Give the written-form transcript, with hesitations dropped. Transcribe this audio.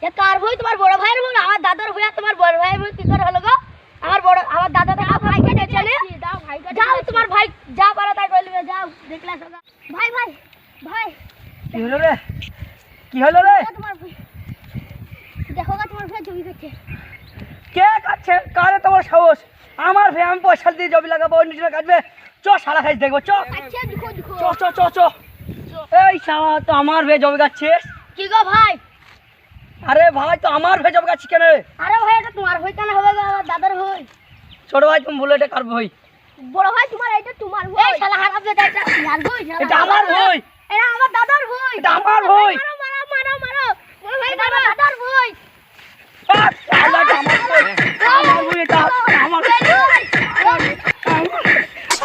এ কার ভই? তোমার বড় ভাইয়ের ভই? আমার দাদার ভই। আর তোমার বড় ভাইয়ের ভই কি করে হলো গো? আমার দাদা তো ভাই কেটে চলে। দাও ভাই কেটে যাও, তোমার ভাই যা পারে তাই কইলে যাও। দেখলা সগা ভাই ভাই ভাই কি হলো রে? কি হলো রে? তোমার ভাই দেখো গা, তোমার ভাই জমি করছে। কে কাটছে? কারে তোমার সাহস? আমার ভাই, আমি পয়সা দিয়ে জমি লাগাবো, অন্য জনে কাটবে। চ শালা খাইছ দেখবো, চ আচ্ছা দেখো দেখো। চ চ চ চ। এই শালা তো আমার ভাই জমি কাটছিস? কি গো ভাই? আরে ভাই, তো আমার ভাই জমি কাটছিস কেন? আরে ভাই এটা তোমার ভাই কেন হবে গো? আমার দাদার ভাই। ছোট ভাই তুমি বলে এটা কার ভাই? বড় ভাই তোমার, এটা তোমার ভাই। এই শালা হারাম দে, এটা ইয়ার ভাই। এটা আমার ভাই। এটা আমার দাদার ভাই। এটা আমার ভাই। মারো মারো মারো মারো। বড় ভাই এটা আমার দাদার ভাই। শালা এটা আমার ভাই। আমার ভাই এটা আমার